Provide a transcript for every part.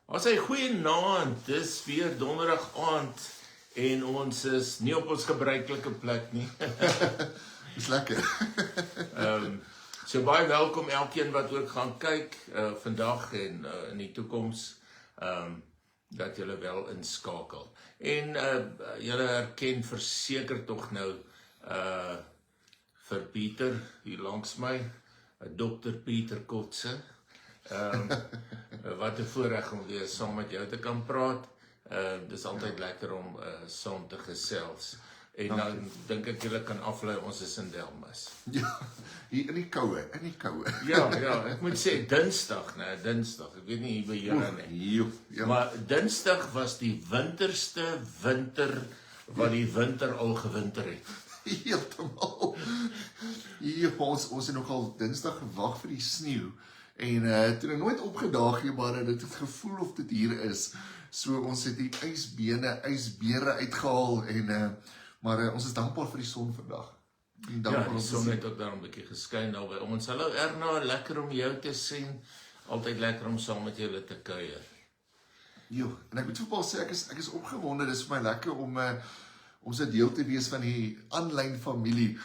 As hy goeienaand, dis weer donderdag aand en ons is nie op ons gebruikelike plek nie. Dis lekker. So baie welkom elkeen wat ook gaan kyk vandag en in die toekoms dat julle wel inskakel. En julle herken verseker tog nou vir Pieter hier langs my, Dr. Pieter Kotse. Wat 'n voorreg om weer saam met jou te kan praat. Dis altyd lekker om saam te gesels. En dan dink ek julle kan aflei, ons is in Delmas. Ja, hier in die koue. Ja, ek moet sê Dinsdag, Dinsdag. Ek weet nie hier by julle nie. Ja. Maar Dinsdag was die winterste winter wat die winter al gewinter het. Heeltemal. Hier, ons het nogal Dinsdag gewag vir die sneeu. En toen ek nooit opgedaag nie, maar dit het gevoel of dit hier is. So ons het die ysbere uitgehaal en maar ons is dankbaar vir die son vandag. Ja, die son het ook daar 'n bietjie geskyn nou by ons. Hallo Erna, lekker om jou te sien. Altyd lekker om saam met julle te kuier. Jo, en ek moet vir Paul sê, ek is opgewonde. Dis vir my lekker om so deel te wees van die aanlyn familie.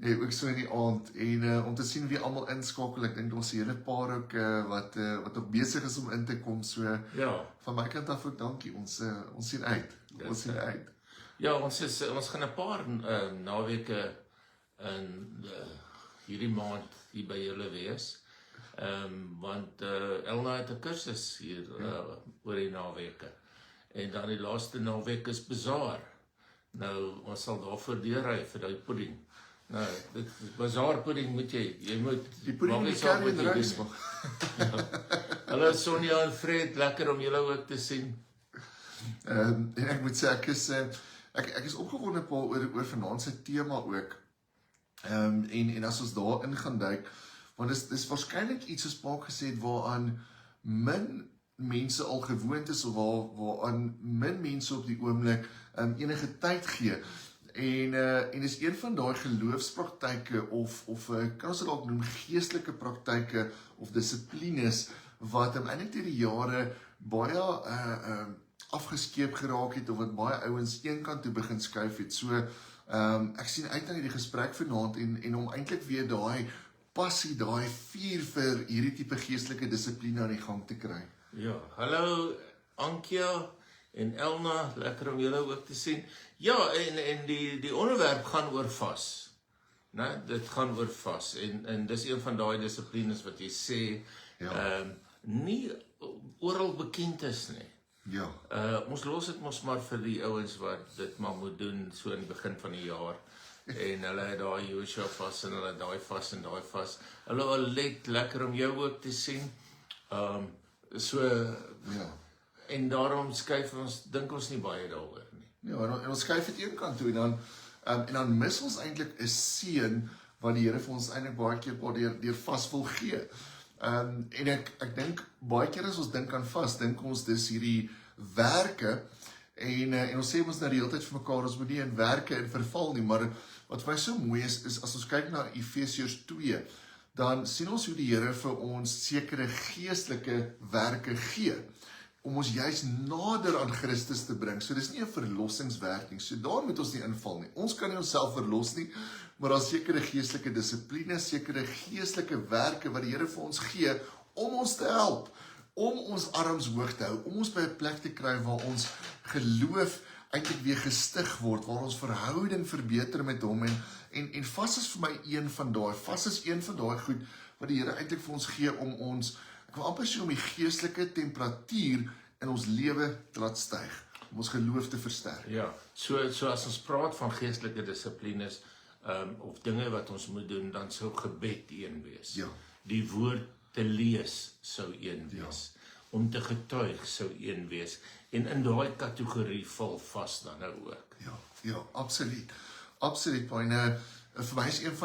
Nee, ook so in die aand en om te sien wie almal inskakel. Ek dink ons hele paar ook wat ook besig is om in te kom. So ja. Van my kant af ook dankie. Ons sien uit. Ons sien uit. Ja, ons gaan 'n paar naweke in hierdie maand hier by julle wees. Want Elna het 'n kursus hier oor die naweke. En dan die laaste naweek is bazaar. Nou ons sal daarvoor deurry vir daai pudding. Nou, dit bazaar pudding moet jy moet die pudding moet jy in reis maak. Hallo Sonja en Fred, lekker om julle ook te sien. En ek moet sê ek is opgewonde Paul oor vanaand se tema ook. En as ons daarin gaan duik, want dis waarskynlik iets soos Paul gesê het waaraan min mense al gewoond is of waaraan min mense op die oomblik enige tyd gee. En is een van daai geloofspraktyke of kan ons dit dalk noem geestelike praktyke of dissiplines wat eintlik deur die jare baie afgeskeep geraak het of wat baie ouens eenkant toe begin skuif het. So ek sien uit na hierdie gesprek vanaand en om eintlik weer daai passie, daai vuur vir hierdie tipe geestelike dissipline aan die gang te kry. Ja, hallo Ankia en Elna, lekker om julle ook te sien. Ja, en die onderwerp gaan oor vas. Né? Dit gaan oor vas en dis een van daai dissiplines wat jy sê nie oral bekend is nie. Ja. Ons los dit mos maar vir die ouens wat dit maar moet doen so in die begin van die jaar. En hulle het daai Joshua vas en hulle daai vas en daai vas. Hulle al lekker om jou ook te sien. Ja. En daarom skuif dink ons nie baie daaroor nie. Ja, en ons skuif dit eenkant toe en dan mis ons eintlik 'n seën wat die Here vir ons eintlik baie keer deur vas wil gee. En ek dink baie keer as ons dink aan vas, dink ons dis hierdie werke en ons sê ons nou die hele tyd vir mekaar ons moet nie in werke en verval nie, maar wat vir my so mooi is as ons kyk na Efesiërs 2, dan sien ons hoe die Here vir ons sekere geestelike werke gee om ons juist nader aan Christus te bring. So dis nie 'n verlossingswerk nie. So daar moet ons nie inval nie. Ons kan nie onsself verlos nie, maar daar is sekere geestelike dissiplines, sekere geestelike werke wat die Here vir ons gee om ons te help, om ons arms hoog te hou, om ons by 'n plek te kry waar ons geloof eintlik weer gestig word, waar ons verhouding verbeter met hom en vas is vir my een van daai. Vas is een van daai goed wat die Here eintlik vir ons gee om ons, ek wil amper sê om die geestelike temperatuur in ons lewe te laat styg, om ons geloof te versterk. Ja, so as ons praat van geestelike dissiplines of dinge wat ons moet doen, dan sou gebed een wees. Ja. Die woord te lees sou een wees. Om te getuig sou een wees. En in daai kategorie val vas dan nou ook. Ja, absoluut. Absoluut, en vir my is een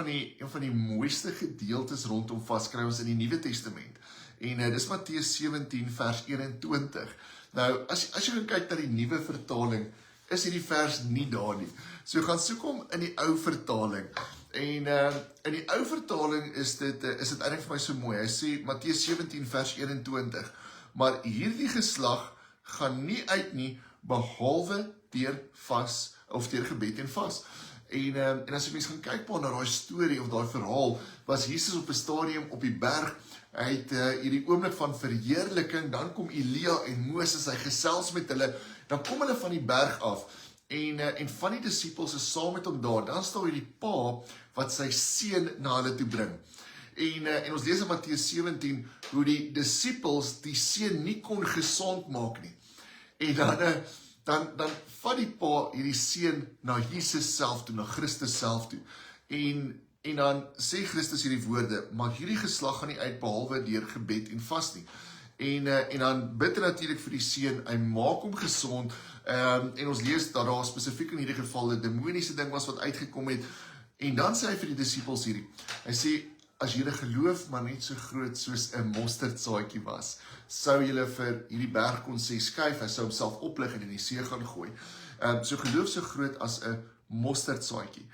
van die mooiste gedeeltes rondom vas kry ons in die Nuwe Testament. En dis Matteus 17 vers 21. Nou, as jy gaan kyk na die nuwe vertaling, is hierdie vers nie daar nie. So gaan soek hom in die ou vertaling. En in die ou vertaling is dit eintlik vir my so mooi. Hy sê Matteus 17 vers 21. Maar hierdie geslag gaan nie uit nie, behalwe deur vas, of deur gebed en vas. En as jy mens gaan kyk na daai storie of daai verhaal, was Jesus op 'n stadium op die berg, hy het hierdie oomblik van verheerliking, dan kom Elia en Moses, hy gesels met hulle, dan kom hulle van die berg af, en van die disippels is saam met hom daar, dan staan hierdie pa, wat sy seun na hulle toe bring. En ons lees in Matteus 17, hoe die disippels die seun nie kon gesond maak nie. En dan vat die pa hierdie seun na Jesus self toe, na Christus self toe. En dan sê Christus hierdie woorde, maar hierdie geslag gaan nie uit behalwe deur gebed en vas nie. En dan bid hy natuurlik vir die seun, hy maak hom gesond, en ons lees dat daar spesifiek in hierdie geval 'n demoniese ding was wat uitgekom het, en dan sê hy vir die disippels hierdie, hy sê, as julle geloof maar net so groot soos 'n mosterdsaadjie was, sou julle vir hierdie berg kon sê, skuif, hy sou homself oplig en in die see gaan gooi. So geloof so groot as 'n mosterdsaadjie.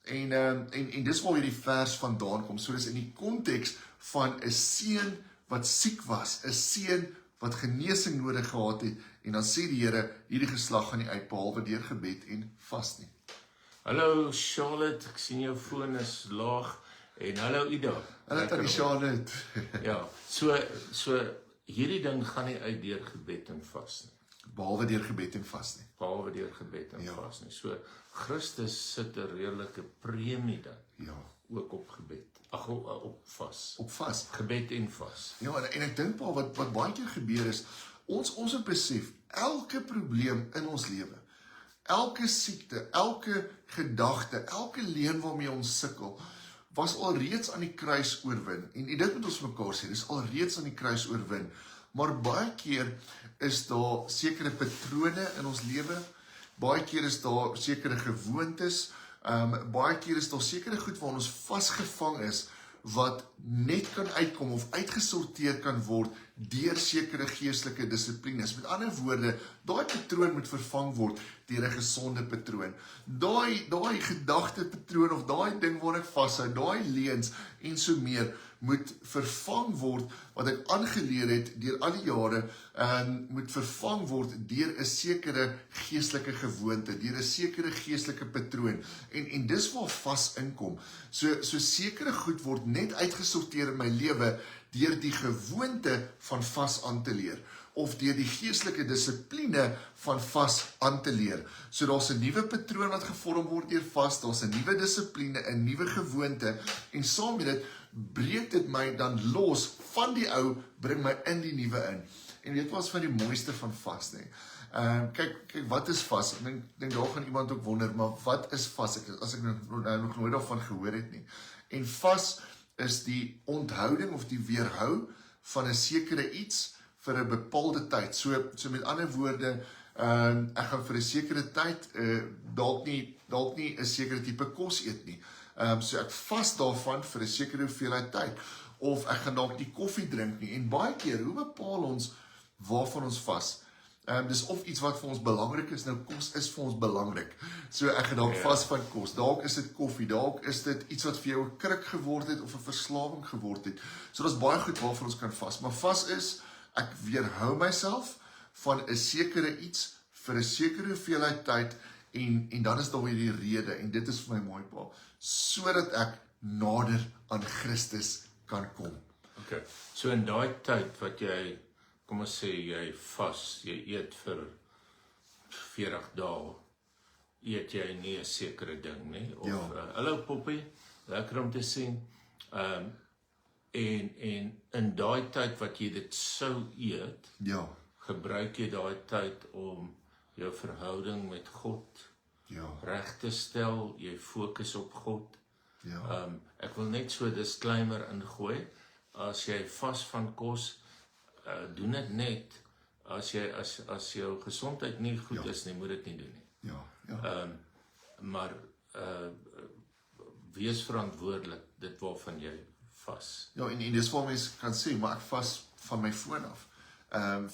En dis waar hierdie vers vandaan kom. So dis in die konteks van 'n seun wat siek was, 'n seun wat genesing nodig gehad het, en dan sê die Here, hierdie geslag gaan nie uit behalwe deur gebed en vas nie. Hallo Charlotte, ek sien jou foon is laag, en hallo Ida. Hallo tannie Charlotte. Ja, so hierdie ding gaan nie uit deur gebed en vas nie. Behalwe deur gebed en vas nie. Behalwe deur gebed en vas nie. So Christus sit 'n redelike premie dan. Ja. Ook op gebed. Ag, op vas. Op vas. Gebed en vas. Ja, en ek dink Paul, wat baie keer gebeur is, ons moet besef, elke probleem in ons lewe, elke siekte, elke gedagte, elke leuen waarmee ons sukkel, was alreeds aan die kruis oorwin. En dit moet ons mekaar sê, dis alreeds aan die kruis oorwin. Maar baie keer is daar sekere patrone in ons lewe, baie keer is daar sekere gewoontes, baie keer is daar sekere goed waar ons vasgevang is, wat net kan uitkom of uitgesorteer kan word deur sekere geestelike dissiplines. Met ander woorde, daai patroon moet vervang word deur 'n gesonde patroon. Daai gedagtepatroon of daai ding waar ek vashou, daai leuns en so meer moet vervang word, wat ek aangeleer het deur al die jare, moet vervang word deur 'n sekere geestelike gewoonte, deur 'n sekere geestelike patroon. En dis waar vas inkom. So sekere goed word net uitgesorteer in my lewe deur die gewoonte van vas aan te leer, of deur die geestelike dissipline van vas aan te leer. So daar's 'n nuwe patroon wat gevorm word deur vas, daar's 'n nuwe dissipline, 'n nuwe gewoonte, en saam met dit breek dit my dan los van die ou, bring my in die nuwe in. En weet wat is van die mooiste van vas, nee? Kyk, wat is vas? Ek dink daar gaan iemand ook wonder, maar wat is vas? As ek nog nooit daarvan gehoor het nie. En vas is die onthouding of die weerhou van 'n sekere iets vir 'n bepaalde tyd. So met ander woorde, ek gaan vir 'n sekere tyd dalk nie 'n sekere tipe kos eet nie. So ek vas daarvan vir 'n sekere hoeveelheid tyd, of ek gaan dalk nie koffie drink nie. En baie keer, hoe bepaal ons waarvan ons vas? Dis of iets wat vir ons belangrik is. Nou, kos is vir ons belangrik. So ek gaan dalk vas van kos. Dalk is dit koffie, dalk is dit iets wat vir jou 'n krik geword het of 'n verslawing geword het. So daar's baie goed waarvan ons kan vas. Maar vas is, ek weerhou myself van 'n sekere iets vir 'n sekere hoeveelheid tyd, en dan is daar weer die rede, en dit is vir my mooi, Paul, sodat ek nader aan Christus kan kom. Okay. So in daai tyd wat jy, kom ons sê jy vas, jy eet vir 40 dae, eet jy nie 'n sekere ding nie, of hallo Poppy, lekker om te sien. En in daai tyd wat jy dit sou eet, gebruik jy daai tyd om jou verhouding met God reg te stel, jy fokus op God. Ek wil net so 'n disclaimer ingooi, as jy vas van kos, doen dit net, as jou gesondheid nie goed is nie, moet dit nie doen nie. Maar wees verantwoordelik, dit waarvan jy vas. Ja, en dis waar mens kan sê, maar ek vas van my foon af,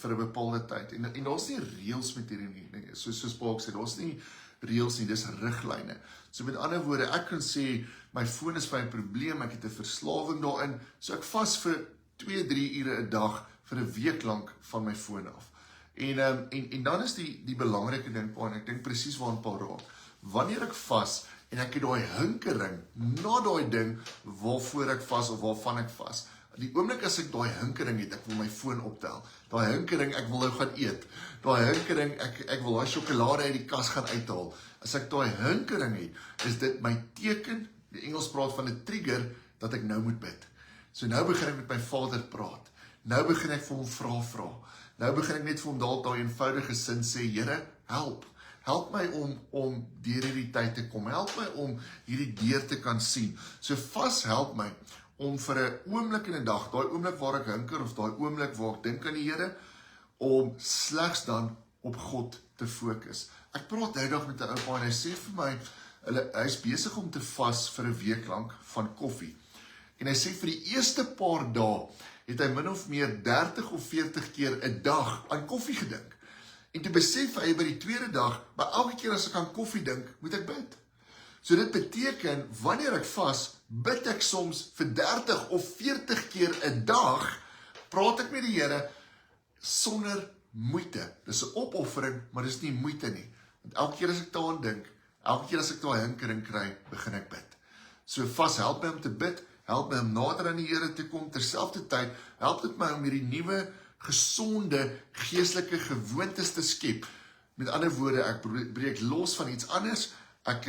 vir 'n bepaalde tyd, en daar's nie reëls met hierdie nie, soos Paul sê, daar's nie reëls nie, dis riglyne. So met ander woorde, ek kan sê, my foon is vir 'n probleem, ek het 'n verslawing daarin, so ek vas vir 2-3 ure 'n dag vir 'n week lank van my foon af. En dan is die belangrike ding, en ek dink presies waaraan Paul raak. Wanneer ek vas en ek het daai hinkering na daai ding waarvoor ek vas of waarvan ek vas. Die oomblik as ek daai hinkering het, ek wil my foon optel. Daai hinkering, ek wil nou gaan eet. Daai hinkering, ek wil daai sjokolade uit die kas gaan uithaal. As ek daai hinkering het, is dit my teken, die Engels praat van 'n trigger, dat ek nou moet bid. So nou begin ek met my Vader praat. Nou begin ek vir hom vra. Nou begin ek net vir hom dalk daai eenvoudige sin sê, Here, help. Help my om deur hierdie tyd te kom. Help my om hierdie deur te kan sien. So vas help my om vir 'n oomblik in 'n dag, daai oomblik waar ek hinker of daai oomblik waar ek dink aan die Here, om slegs dan op God te fokus. Ek praat nou dag met 'n oupa en hy sê vir my, hy is besig om te vas vir 'n week lank van koffie. En hy sê vir die eerste paar dae het hy min of meer 30 of 40 keer 'n dag aan koffie gedink. En toe besef hy by die tweede dag, maar elke keer as ek aan koffie dink, moet ek bid. So dit beteken, wanneer ek vas, bid ek soms vir 30 of 40 keer 'n dag, praat ek met die Here sonder moeite. Dis 'n opoffering, maar dis nie moeite nie. Want elke keer as ek daaraan dink, elke keer as ek daai hinkering kry, begin ek bid. So vas help my om te bid, help my om nader aan die Here te kom, terselfdertyd help dit my om hierdie nuwe gesonde geestelike gewoontes te skep. Met ander woorde, ek breek los van iets anders, ek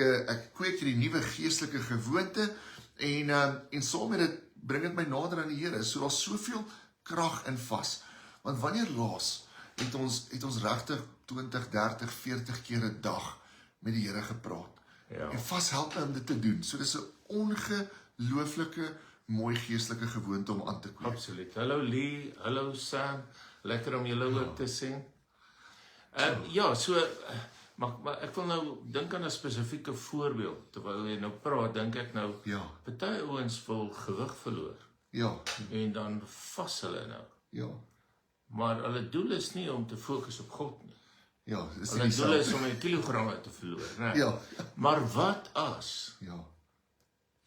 kweek hierdie nuwe geestelike gewoonte en saam met dit bring dit my nader aan die Here. So daar's soveel krag in vas. Want wanneer laas het ons regtig 20, 30, 40 keer 'n dag met die Here gepraat. Ja. En vas help my om dit te doen. So dis 'n ongelooflike mooi geestelike gewoonte om aan te kweek. Absoluut. Hallo Lee, hallo Sam. Lekker om julle ook te sien. Maar ek wil nou dink aan 'n spesifieke voorbeeld. Terwyl jy nou praat, dink ek nou, party ouens wil gewig verloor. Ja. En dan vas hulle nou. Ja. Maar hulle doel is nie om te fokus op God nie. Ja, dis hulle doel is om 'n kilogramme te verloor, né? Ja. Maar wat as Ja.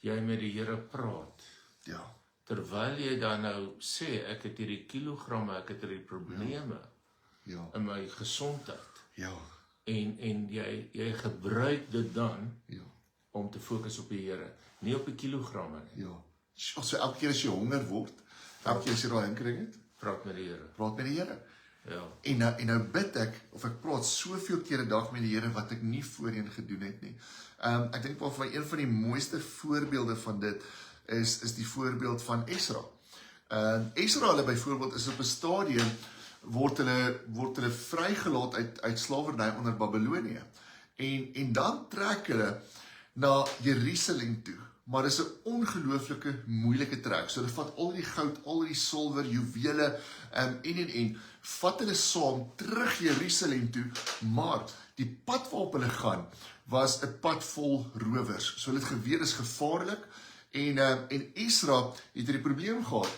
jy met die Here praat? Ja. Terwyl jy dan nou sê, ek het hierdie kilogramme, ek het hierdie probleme in my gesondheid. Ja. En jy gebruik dit dan Ja. om te fokus op die Here, nie op die kilogramme nie. Ja. So elke keer as jy honger word, elke keer as jy daai hinkering het, praat met die Here. Praat met die Here. Ja. En nou bid ek, of ek praat soveel keer 'n dag met die Here wat ek nie voorheen gedoen het nie. Ek dink wel vir my een van die mooiste voorbeelde van dit is die voorbeeld van Esra. Esra hulle byvoorbeeld is op 'n stadium word hulle vrygelaat uit slawerny onder Babilonië. En dan trek hulle na Jerusalem toe. Maar dis 'n ongelooflike moeilike trek. So hulle vat al die goud, al die silwer, juwele en vat hulle saam terug Jerusalem toe, maar die pad waarop hulle gaan was 'n pad vol rowers. So hulle het geweet dis gevaarlik en Esra het hierdie probleem gehad.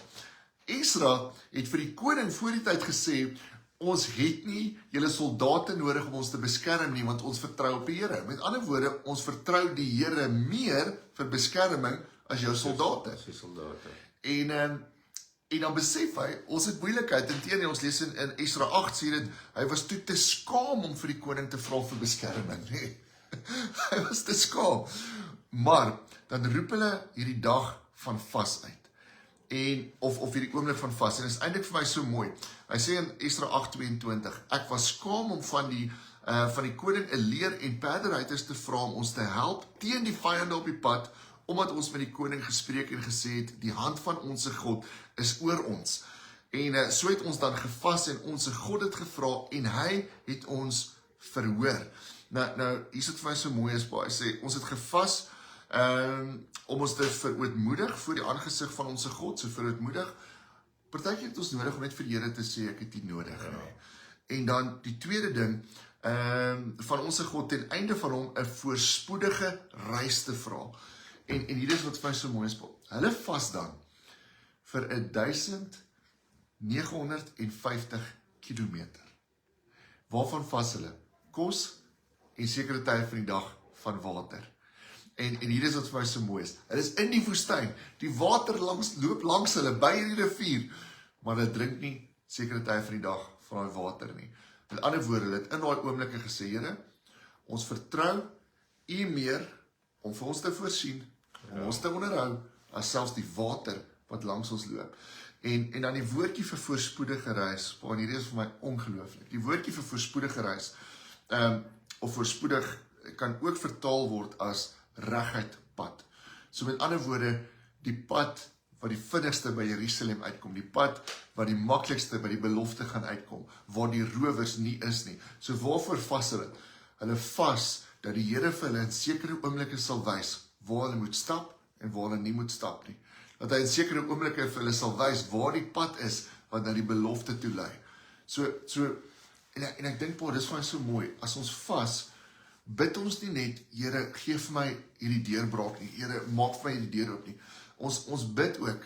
Esra het vir die koning voor die tyd gesê, ons het nie julle soldate nodig om ons te beskerm nie, want ons vertrou op die Here. Met ander woorde, ons vertrou die Here meer vir beskerming as jou soldate. En dan besef hy, ons het moeilikheid. Inteendeel, ons lees in Esra 8 sê dit, hy was toe te skaam om vir die koning te vra vir beskerming. Nee. Hy was te skaam. Maar dan roep hulle hierdie dag van vas uit. Of hierdie oomblik van vas. En dit is eintlik vir my so mooi. Hy sê in Esra 8:22, ek was skaam om van die koning 'n leer en perderuiters te vra om ons te help teen die vyande op die pad, omdat ons met die koning gespreek en gesê het, die hand van ons God is oor ons. En so het ons dan gevas en ons God het gevra en hy het ons verhoor. Nou hier sit vir my so mooi is baie. Hy sê ons het gevas om ons te verootmoedig voor die aangesig van ons God, so verootmoedig. Partykeer het ons nodig om net vir die Here te sê ek het dit nodig. En dan die tweede ding van ons God ten einde van hom 'n voorspoedige reis te vra. En hier is wat vir my so mooi is. Hulle vas dan vir 1950 kilometer. Waarvan vas hulle? Kos en sekere tye van die dag van water. En hier is wat vir my so mooi is. Hulle is in die woestyn. Die water loop langs hulle by hierdie rivier, maar hulle drink nie sekere tye van die dag van daai water nie. Met ander woorde, hulle het in daai oomblikke gesê, Here, ons vertrou U meer om vir ons te voorsien, om ons te onderhou, as selfs die water wat langs ons loop. En dan die woordjie vir voorspoedige reis, want hierdie is vir my ongelooflik. Die woordjie vir voorspoedige reis, of voorspoedig, kan ook vertaal word as reguit pad. So met ander woorde, die pad wat die vinnigste by Jerusalem uitkom, die pad wat die maklikste by die belofte gaan uitkom, waar die rowers nie is nie. So waarvoor vas hulle? Hulle vas dat die Here vir hulle in sekere oomblikke sal wys waar hulle moet stap en waar hulle nie moet stap nie. Dat hy in sekere oomblikke vir hulle sal wys waar die pad is wat na die belofte toe lei. En ek dink, Paul, dis vir my so mooi, as ons vas, bid ons nie net, Here, gee vir my hierdie deurbraak nie, Here, maak vir my hierdie deur oop nie. Ons bid ook,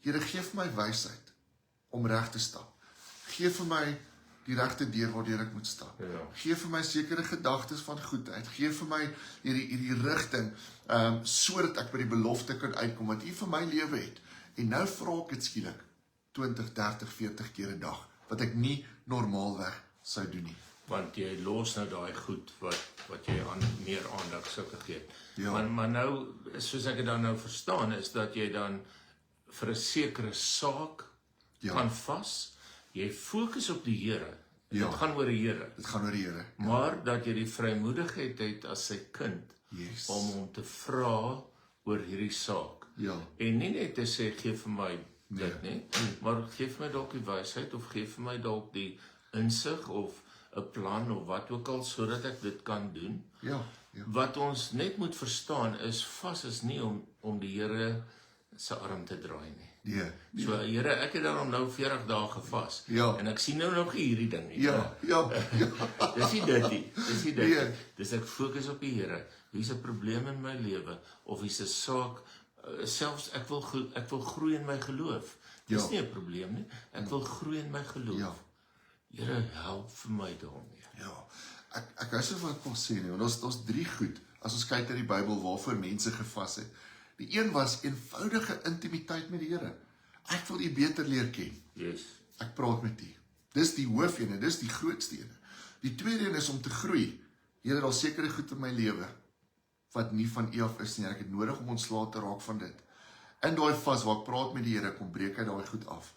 Here, gee vir my wysheid om reg te stap. Gee vir my die regte deur waardeur ek moet stap. Ja. Gee vir my sekere gedagtes van goedheid. Gee vir my hierdie rigting, sodat ek by die belofte kan uitkom, wat U vir my lewe het. En nou vra ek dit skielik 20, 30, 40 keer 'n dag, wat ek nie normaalweg sou doen nie. Want jy los nou daai goed wat jy meer aandag sou gegee. Ja. Maar nou, soos ek dit dan nou verstaan, is dat jy dan vir 'n sekere saak kan vas. Jy fokus op die Here. Ja. Dit gaan oor die Here. Dit gaan oor die Here. Maar dat jy die vrymoedigheid het as sy kind Yes. om hom te vra oor hierdie saak. Ja. En nie net te sê gee vir my dit nie, maar gee vir my dalk die wysheid of gee vir my dalk die insig of 'n plan of wat ook al sodat ek dit kan doen. Ja. Wat ons net moet verstaan is vas is nie om die Here se arm te draai nie. Nee. So Here, ek het dan nou 40 dae gevas. Ja. En ek sien nou nog hierdie ding nie. Ja. Dis nie dit nie. Dis nie dit Nee. nie. Dis ek fokus op die Here. Hier's 'n probleem in my lewe of hier's 'n saak, selfs ek wil groei in my geloof. Dis nie 'n probleem nie. Ek wil groei in my geloof. Ja. Here, help vir my daarmee. Ja. Ek hou so van wat Paul sê nie, want ons 3 goed, as ons kyk na die Bybel waarvoor mense gevas het. Die een was eenvoudige intimiteit met die Here. Ek wil U beter leer ken. Yes. Ek praat met U. Dis die hoofene, dis die grootste ene. Die tweede een is om te groei. Here, daar's sekere goed in my lewe wat nie van U af is nie, en ek het nodig om ontslae te raak van dit. In daai vas waar ek praat met die Here, kom breek hy daai goed af.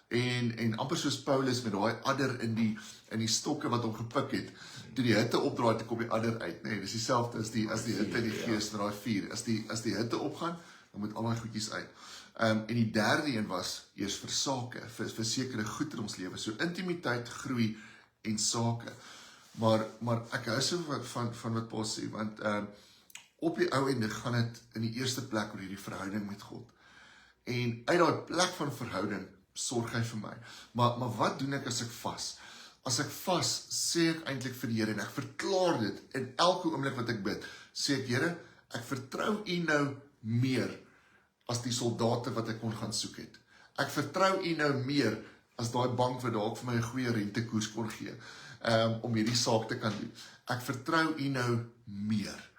En amper soos Paulus met daai adder in die stokke wat hom gepik het, toe die hitte opdraai, toe kom die adder uit, nee, dis dieselfde as die hitte in die gees met daai vuur. As die hitte opgaan, dan moet al daai goedjies uit. En die derde een was eers vir sake, vir sekere goed in ons lewe, so intimiteit, groei en sake. Maar ek hou so van wat Paul sê, want op die ou ende gaan dit in die eerste plek oor hierdie verhouding met God. En uit daai plek van verhouding sorg hy vir my. Maar wat doen ek as ek vas? As ek vas, sê ek eintlik vir die Here, en ek verklaar dit in elke oomblik wat ek bid, sê ek, Here, ek vertrou U nou meer as die soldate wat ek kon gaan soek het. Ek vertrou U nou meer as daai bank wat dalk vir my 'n goeie rentekoers kon gee, om hierdie saak te kan doen. Ek vertrou U nou meer.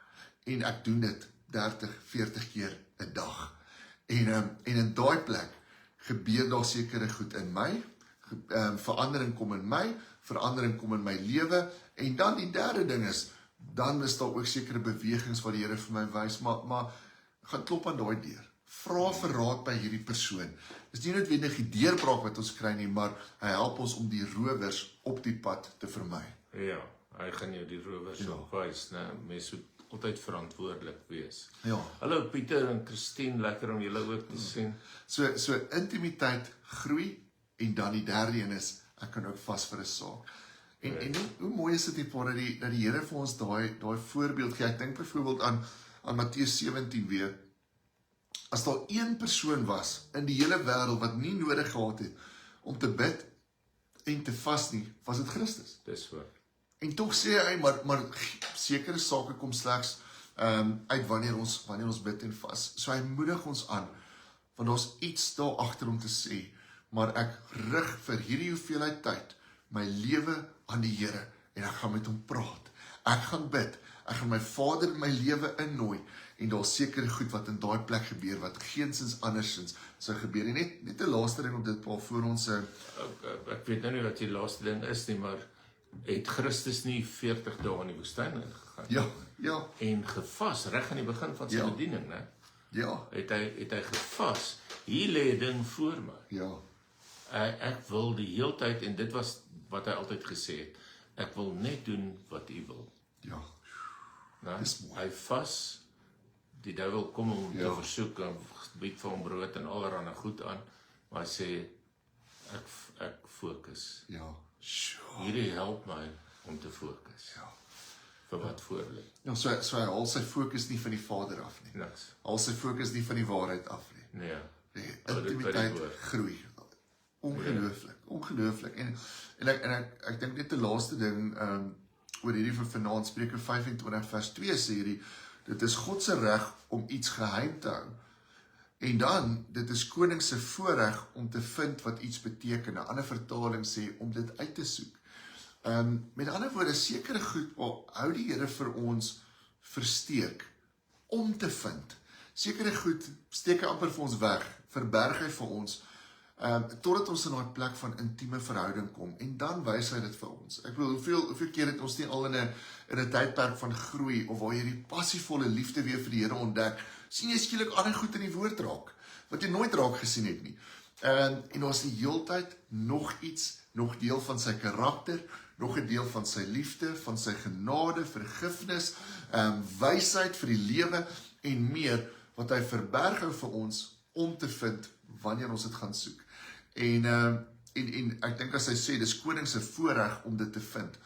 En ek doen dit 30, 40 keer 'n dag. En in daai plek gebeur daar sekere goed in my, verandering kom in my, verandering kom in my lewe, en dan die derde ding is, dan is daar ook sekere bewegings wat die Here vir my wys, maar gaan klop aan daai deur. Vra vir raad by hierdie persoon. Dis nie noodwendig die deurbraak wat ons kry nie, maar hy help ons om die rowers op die pad te vermy. Ja, hy gaan jou die rowers opwys, né? Mens moet altyd verantwoordelik wees. Ja. Hallo Pieter en Christine, lekker om julle ook te sien. So intimiteit, groei, en dan die derde een is, ek kan ook vas vir 'n saak. En hoe mooi is dit hier, dat die Here vir ons daai voorbeeld gee. Ek dink byvoorbeeld aan Matteus 17 weer. As daar een persoon was in die hele wêreld wat nie nodig gehad het om te bid en te vas nie, was dit Christus. Dis waar. En tog sê hy, maar sekere sake kom slegs uit wanneer ons bid en vas. So hy moedig ons aan, want daar's iets daar agter om te sê, maar ek rig vir hierdie hoeveelheid tyd my lewe aan die Here, en ek gaan met hom praat. Ek gaan bid. Ek gaan my Vader in my lewe innooi, en daar sekere goed wat in daai plek gebeur, wat geensins andersins sou gebeur. En net 'n laaste ding op dit, Paul, voor ons Ek weet nou nie wat die laaste ding is nie, maar het Christus nie 40 dae in die woestyn gegaan? ja, En gevas, reg aan die begin van sy Ja. bediening, né? ja, Het hy gevas. Hier lê 'n ding voor my. ja, Ek wil die heeltyd, en dit was wat hy altyd gesê het, ek wil net doen wat u wil. ja, Né? Dis mooi. Hy vas, die duiwel kom om Ja. te versoek en bied vir hom brood en allerhande goed aan, maar hy sê, ek fokus. ja, sure. Hierdie help my om te fokus. Ja. Vir wat voor lê. Ja, so hy haal sy fokus nie van die Vader af nie. Niks. Haal sy fokus nie van die waarheid af nie. Nee. Die By die intimiteit woord. groei. Ongelooflik. En ek dink net die laaste ding oor hierdie van vanaand, Spreuke 25 vers 2 sê hierdie, dit is God se reg om iets geheim te hou. En dan, dit is koning se voorreg om te vind wat iets beteken. 'n ander vertaling sê om dit uit te soek. Met ander woorde, sekere goed hou die Here vir ons versteek om te vind. Sekere goed steek hy amper vir ons weg, verberg hy vir ons, totdat ons in daai plek van intieme verhouding kom, en dan wys hy dit vir ons. Ek bedoel, hoeveel keer het ons nie al in 'n tydperk van groei, of waar jy die passievolle liefde weer vir die Here ontdek, sien jy skielik ander goed in die woord raak, wat jy nooit raak gesien het nie. En ons die heeltyd nog iets, nog deel van sy karakter, nog 'n deel van sy liefde, van sy genade, vergifnis, wysheid vir die lewe, en meer, wat hy verberg hou vir ons, om te vind, wanneer ons dit gaan soek. En ek dink as hy sê, dis koning se voorreg om dit te vind,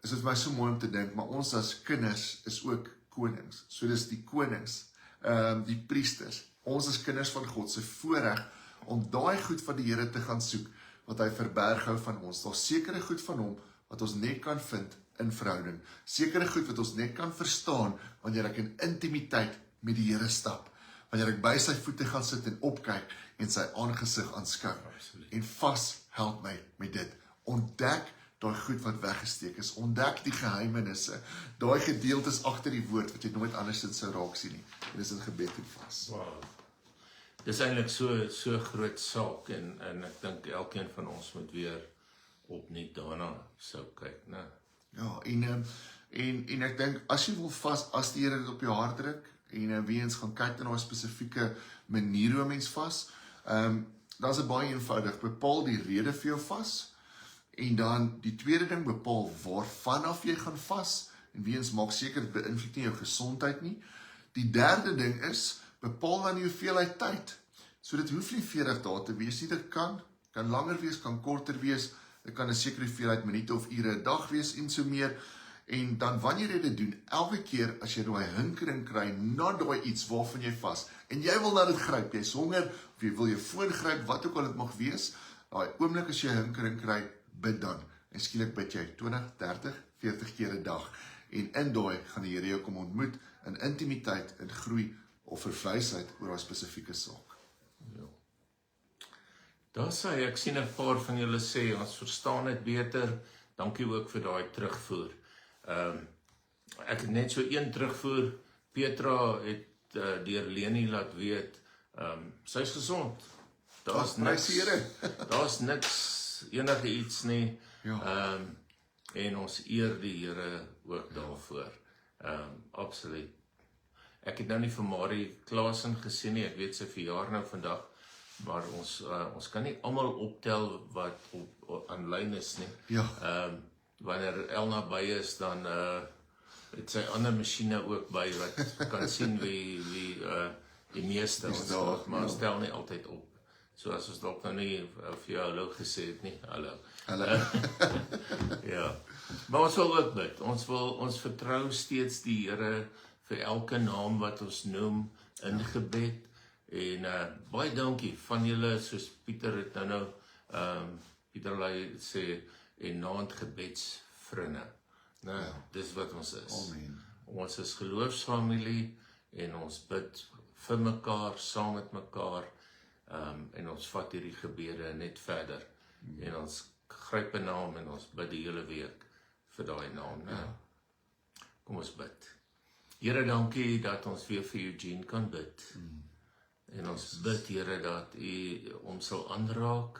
is dit my so mooi om te dink, maar ons as kinders is ook konings. So dis die konings, die priesters. Ons is kinders van God se voorreg om daai goed van die Here te gaan soek, wat hy verberg hou van ons. Daar's sekere goed van hom wat ons net kan vind in verhouding. Sekere goed wat ons net kan verstaan wanneer ek in intimiteit met die Here stap. Wanneer ek by sy voete gaan sit en opkyk en sy aangesig aanskou. En vas help my met dit. Ontdek daai goed wat weggesteek is. Ontdek die geheimenisse. Daai gedeeltes agter die woord wat jy nooit andersins sou raak sien nie. En dis in gebed en vas. Wow. Dis eintlik so groot saak, en ek dink elkeen van ons moet weer opnuut daarna sou kyk, né? Ja, en ek dink, as jy wil vas, as die Here dit op jou hart druk, en wie eens gaan kyk na 'n spesifieke manier hoe mens vas, dan is dit baie eenvoudig. Bepaal die rede vir jou vas, en dan die tweede ding, bepaal waarvan af jy gaan vas, en wie eens maak seker dit beïnvloed nie jou gesondheid nie. Die derde ding is, bepaal dan die hoeveelheid tyd. So dit hoef nie 40 dae te wees nie, dit kan langer wees, kan korter wees, dit kan 'n sekere hoeveelheid minute of ure 'n dag wees en so meer. En dan wanneer jy dit doen, elke keer as jy daai hinkering kry na daai iets waarvan jy vas, en jy wil na dit gryp, jy's honger, of jy wil jou foon gryp, wat ook al dit mag wees, daai oomblik as jy hinkering kry, bid dan. En skielik bid jy 20, 30, 40 keer 'n dag. En in daai gaan die Here jou kom ontmoet in intimiteit, in groei of verwysheid oor 'n spesifieke saak. Ja. Daar sê ek sien 'n paar van julle sê ons verstaan dit beter. Dankie ook vir daai terugvoer. Ek het net so een terugvoer. Petra het deur Leni laat weet, sy's gesond. Daar's niks. Daar's niks enige iets nie. Ja. En ons eer die Here ook daarvoor. Absoluut. Ek het nou nie vir Marie Klaasen gesien nie. Ek weet sy verjaar nou vandag, maar ons kan nie almal optel wat op aanlyn is nie. Ja. Wanneer Elna by is, dan het sy ander masjiene ook by wat kan sien wie die meeste ons dalk, maar ons stel nie altyd op. So as ons dalk nou nie vir jou hallo gesê het nie, hallo. Ja. Maar ons wil ook bid. Ons vertrou steeds die Here vir elke naam wat ons noem in gebed. En baie dankie van julle, soos Pieter het nou Pieter Lay sê, en naand gebedsvriende. Nou, dis wat ons is. Amen. Ons is geloofsfamilie en ons bid vir mekaar, saam met mekaar, en ons vat hierdie gebede net verder. En ons gryp 'n naam en ons bid die hele week vir daai naam. Kom ons bid. Here, dankie dat ons weer vir Eugene kan bid. En ons bid, Here, dat U hom sal aanraak,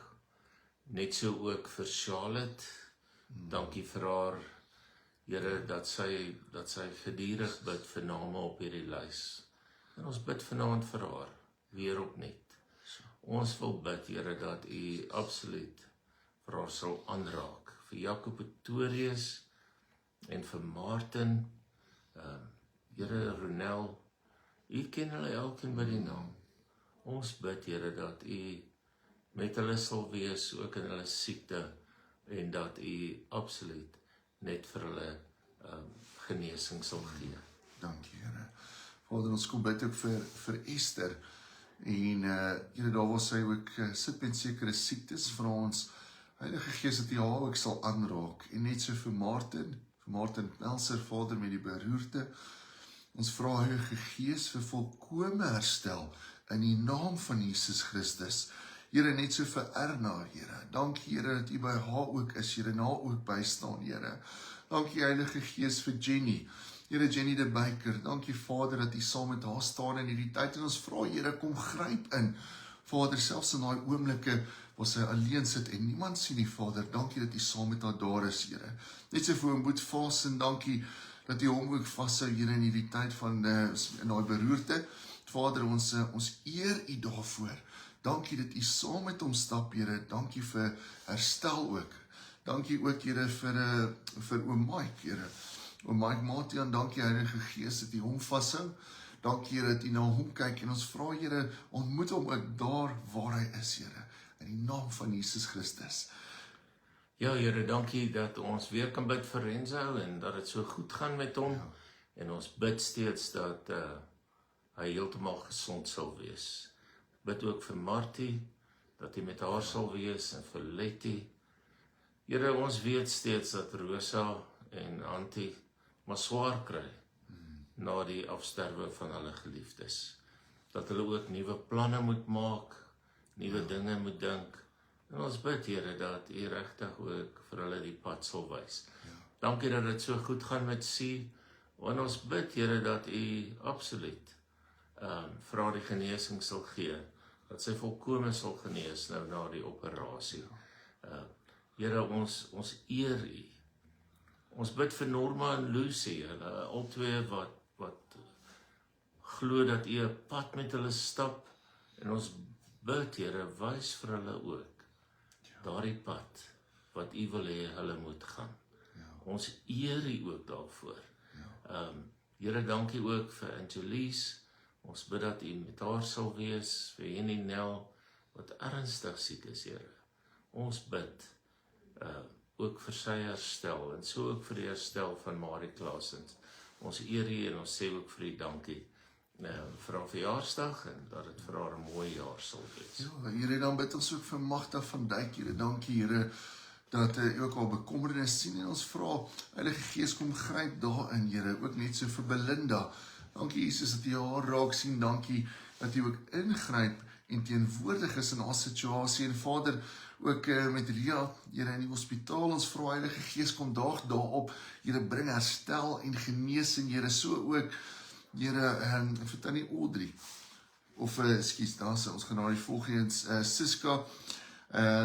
net so ook vir Charlotte. Dankie vir haar, Here, dat sy gedurig bid vir name op hierdie lys. En ons bid vanaand vir haar, weer opnet. Ons wil bid, Here, dat U absoluut vir haar sal aanraak. Vir Jacob Pretorius en vir Martin, Here, Ronel, U ken hulle elkeen by die naam. Ons bid, Here, dat U met hulle sal wees, ook in hulle siekte, en dat U absoluut net vir hulle genesing sal gee. Dankie, Here. Vader, ons kom bid ook vir Esther, en Here, daar waar sy ook sit met sekere siektes, vir ons Heilige Gees dat U haar ook sal aanraak, en net so vir Martin Pelser, Vader, met die beroerte, ons vra Heilige Gees vir volkome herstel, in die naam van Jesus Christus. Here, net so vir Erna, Here. Dankie, Here, dat U by haar ook is, Here, en haar ook bystaan, Here. Dankie, Heilige Gees, vir Jenny. Here, Jenny de Baker, dankie, Vader, dat U saam met haar staan in hierdie tyd, en ons vra, Here, kom gryp in. Vader, selfs in daai oomblikke waar sy alleen sit en niemand sien nie, Vader, dankie dat U saam met haar daar is, Here. Net so vir Boet Vasen, dankie dat U hom ook vashou, Here, in hierdie tyd van in daai beroerte. Vader, ons eer U daarvoor. Dankie dat U saam met hom stap, Here. Dankie vir herstel ook. Dankie ook, Here, vir oom Mike, Here. Oom Mike Matian, dankie, Heilige Gees, dat U hom vashou. Dankie, Here, dat U na hom kyk, en ons vra, Here, ontmoet hom ook daar waar hy is, Here. In die naam van Jesus Christus. Ja, Here, dankie dat ons weer kan bid vir Renzo, en dat het so goed gaan met hom, en ons bid steeds dat hy heeltemal gesond sal wees. Bid ook vir Martie, dat hy met haar sal wees, en vir Letty. Here, ons weet steeds dat Rosa en Antie maar swaar kry, na die afsterwe van hulle geliefdes. Dat hulle ook nuwe planne moet maak, nuwe dinge moet dink. En ons bid, Here, dat U regtig ook vir hulle die pad sal wys. Dankie dat dit so goed gaan met Sie. En ons bid, Here, dat U absoluut vir haar die genesing sal gee, dat sy volkome sal genees nou na die operasie. Here, ons eer U. Ons bid vir Norma en Lucy, hulle albei wat glo dat U 'n pad met hulle stap, en ons bid, Here, wys vir hulle ook daardie pad wat U wil hê hulle moet gaan. Ons eer U ook daarvoor. Here, dankie ook vir Angelies. Ons bid dat U met haar sal wees, vir Henny Nel, wat ernstig siek is, Here. Ons bid ook vir sy herstel, en so ook vir die herstel van Marie Klaasens. Ons eer U, en ons sê ook vir U dankie vir haar verjaarsdag, en dat dit vir haar 'n mooi jaar sal wees. Ja, Here, dan bid ons ook vir Magda van Dijk, Here. Dankie, Here, dat U ook al bekommernis sien, en ons vra, Heilige Gees, kom gryp daarin, Here, ook net so vir Belinda. Dankie, Jesus, dat U haar raak sien. Dankie dat U ook ingryp en teenwoordig is in haar situasie. En Vader, ook met Ria, Here, in die hospitaal, ons vra, Heilige Gees, kom daarop, Here, bring herstel en genesing, Here, so ook, Here, vir Tannie Audrey, of, ons gaan na die volgens, Siska,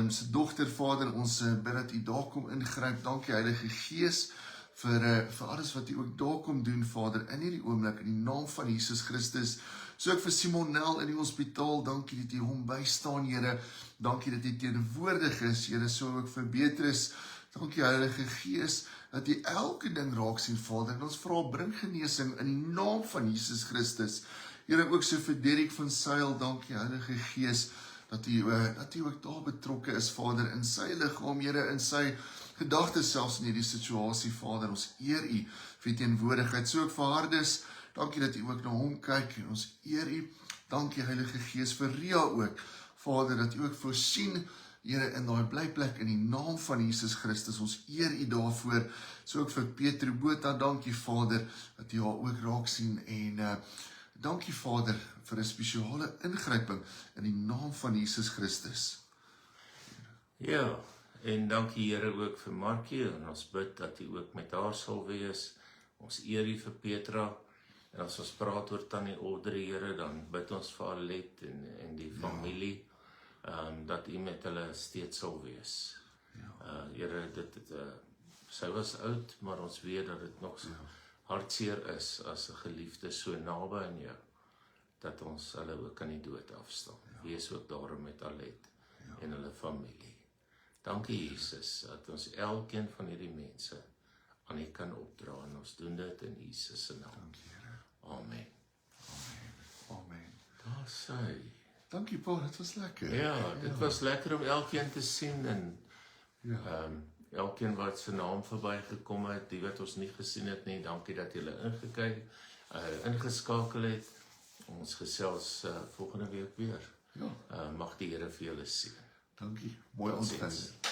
sy dogter, Vader, ons bid dat U daar kom ingryp. Dankie, Heilige Gees, vir alles wat U ook daar kom doen, Vader, in hierdie oomblik, in die naam van Jesus Christus. So ook vir Simonel in die hospitaal, dankie dat U hom bystaan, Here. Dankie dat U teenwoordig is, Here, so ook vir Beatrice. Dankie, Heilige Gees, dat U elke ding raak sien, Vader. En ons vra, bring genesing in die naam van Jesus Christus. Here, ook so vir Derek van Sail, dankie, Heilige Gees, dat U ook daar betrokke is, Vader, in sy liggaam, Here, in sy gedagtes selfs in hierdie situasie, Vader. Ons eer U vir teenwoordigheid. So ook vir Hardes, dankie dat U ook na hom kyk, en ons eer U. Dankie, Heilige Gees, vir Ria ook, Vader, dat U ook voorsien, Here, in daai blyplek in die naam van Jesus Christus. Ons eer U daarvoor. So ook vir Petro Botha, dankie, Vader, dat U haar ook raak sien, en dankie, Vader, vir 'n spesiale ingryping in die naam van Jesus Christus. Ja, en dankie, Here, ook vir Markie, en ons bid dat U ook met haar sal wees. Ons eer U vir Petra, En as ons praat oor Tannie Audrey, Here, dan bid ons vir Alet en die familie, dat U met hulle steeds sal wees. Here, sy was oud, maar ons weet dat dit nog hartseer is as 'n geliefde so naby aan jou, dat ons hulle ook aan die dood afstaan. Wees ook daarom met Alet en hulle familie. Dankie Jesus, dat ons elkeen van hierdie mense aan U kan opdra, en ons doen dit in Jesus se naam. Dankie, Here. Amen. Amen. Daar sy. Dankie Paul, dit was lekker. Ja, dit was lekker om elkeen te sien, en elkeen wat sy naam verby gekom het, die wat ons nie gesien het nie, dankie dat julle ingeskakel het. Ons gesels volgende week weer. Mag die Here vir julle seën. Dankie. Mooi ontstaan.